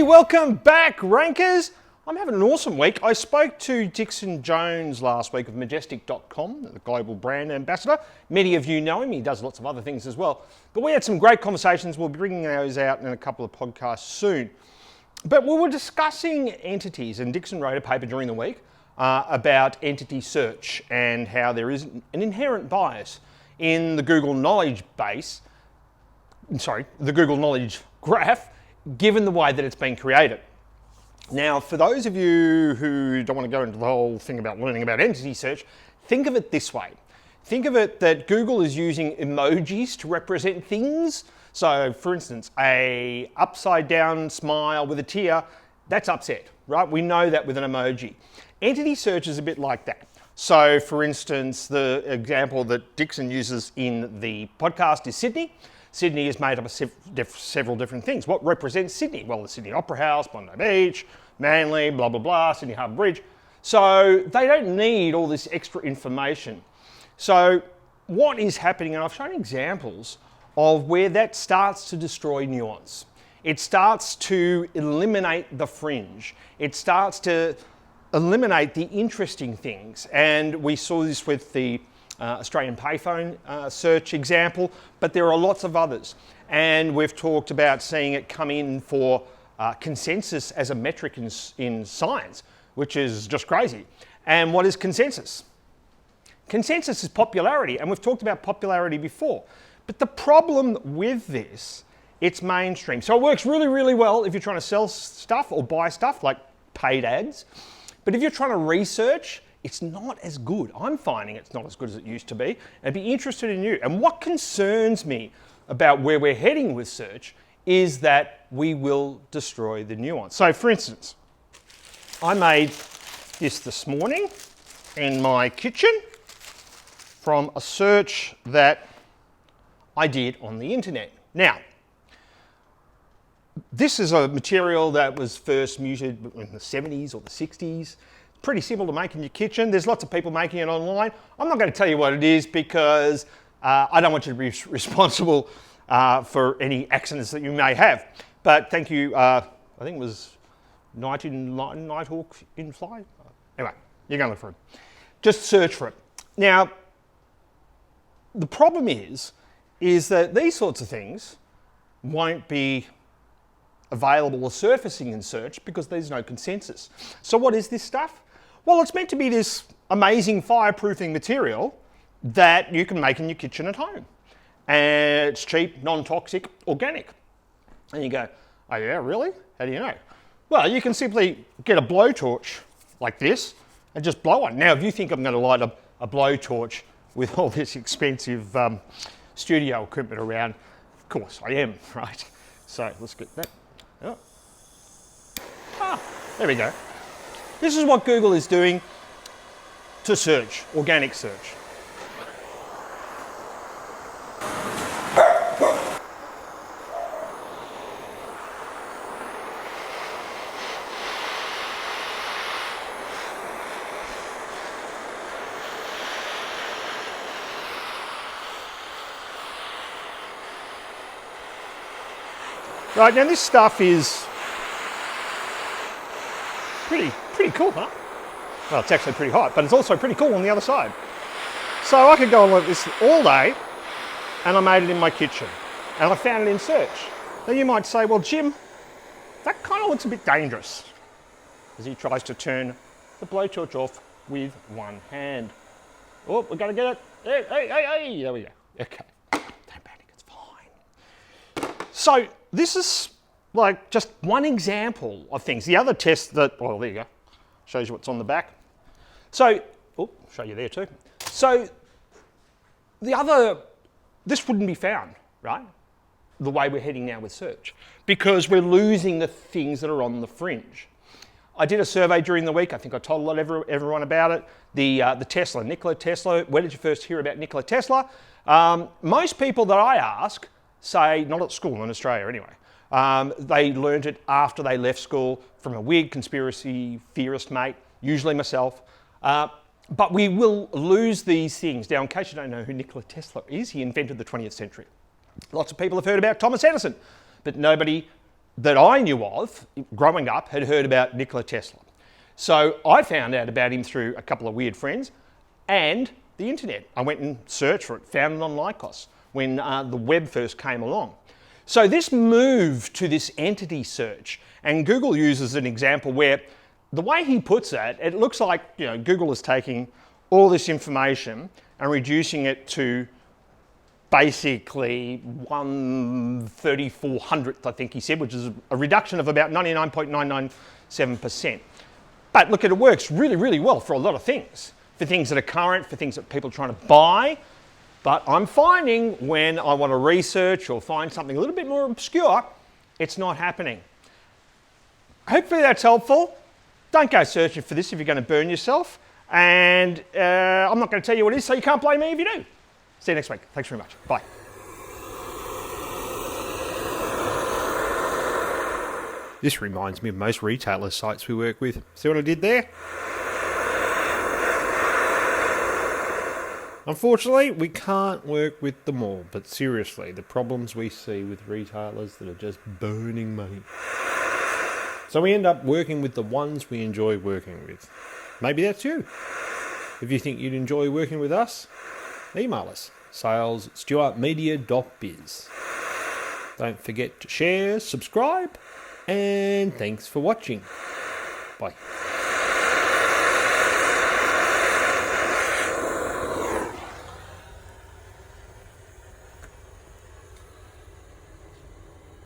welcome back, Rankers. I'm having an awesome week. I spoke to Dixon Jones last week of Majestic.com, the global brand ambassador. Many of you know him. He does lots of other things as well. But we had some great conversations. We'll be bringing those out in a couple of podcasts soon. But we were discussing entities, and Dixon wrote a paper during the week about entity search and how there is an inherent bias in the Google knowledge base, the Google knowledge graph, given the way that it's been created. Now, for those of you who don't want to go into the whole thing about learning about entity search, think of it this way. Think of it that Google is using emojis to represent things. So, for instance, a upside down smile with a tear, that's upset, right? We know that with an emoji. Entity search is a bit like that. So, for instance, the example that Dixon uses in the podcast is Sydney. Sydney is made up of several different things. What represents Sydney? Well, the Sydney Opera House, Bondi Beach, Manly, blah, blah, blah, Sydney Harbour Bridge. So they don't need all this extra information. So what is happening, and I've shown examples of where that starts to destroy nuance. It starts to eliminate the fringe. It starts to eliminate the interesting things. And we saw this with the Australian payphone search example, but there are lots of others. And we've talked about seeing it come in for consensus as a metric in science, which is just crazy. And what is consensus? Consensus is popularity, and we've talked about popularity before. But the problem with this, it's mainstream. So it works really, really well if you're trying to sell stuff or buy stuff, like paid ads. But if you're trying to research, it's not as good. I'm finding it's not as good as it used to be. I'd be interested in you. And what concerns me about where we're heading with search is that we will destroy the nuance. So for instance, I made this morning in my kitchen from a search that I did on the internet. Now, this is a material that was first muted in the 70s or the 60s. Pretty simple to make in your kitchen. There's lots of people making it online. I'm not going to tell you what it is because I don't want you to be responsible for any accidents that you may have. But thank you, I think it was Nighthawk in Fly. Anyway, you're going to look for it. Just search for it. Now, the problem is that these sorts of things won't be available or surfacing in search because there's no consensus. So what is this stuff? Well, it's meant to be this amazing fireproofing material that you can make in your kitchen at home. And it's cheap, non-toxic, organic. And you go, oh yeah, really? How do you know? Well, you can simply get a blowtorch like this and just blow one. Now, if you think I'm going to light a blowtorch with all this expensive studio equipment around, of course I am, right? So let's get that. Oh. There we go. This is what Google is doing to search, organic search. Right, now this stuff is pretty cool, huh? Well, it's actually pretty hot, but it's also pretty cool on the other side. So I could go on like this all day, and I made it in my kitchen, and I found it in search. Now you might say, well, Jim, that kind of looks a bit dangerous, as he tries to turn the blowtorch off with one hand. Oh, we're going to get it. Hey, there we go. Okay, don't panic, it's fine. So this is like just one example of things. The other test that, well, there you go, shows you what's on the back. So, oh, show you there too. So this wouldn't be found, right? The way we're heading now with search, because we're losing the things that are on the fringe. I did a survey during the week. I think I told everyone about it. The Tesla, Nikola Tesla. Where did you first hear about Nikola Tesla? Most people that I ask say, not at school in Australia anyway. They learned it after they left school from a weird conspiracy theorist mate, usually myself. But we will lose these things. Now, in case you don't know who Nikola Tesla is, he invented the 20th century. Lots of people have heard about Thomas Edison, but nobody that I knew of growing up had heard about Nikola Tesla. So I found out about him through a couple of weird friends and the internet. I went and searched for it, found it on Lycos when the web first came along. So this move to this entity search, and Google uses an example where the way he puts it, it looks like, you know, Google is taking all this information and reducing it to basically 1/3400th, I think he said, which is a reduction of about 99.997%. But look, it works really, really well for a lot of things. For things that are current, for things that people are trying to buy. But I'm finding when I want to research or find something a little bit more obscure, it's not happening. Hopefully that's helpful. Don't go searching for this if you're going to burn yourself. And I'm not going to tell you what it is, so you can't blame me if you do. See you next week. Thanks very much. Bye. This reminds me of most retailer sites we work with. See what I did there? Unfortunately, we can't work with them all, but seriously, the problems we see with retailers that are just burning money. So we end up working with the ones we enjoy working with. Maybe that's you. If you think you'd enjoy working with us, email us, sales@stuartmedia.biz. Don't forget to share, subscribe, and thanks for watching. Bye.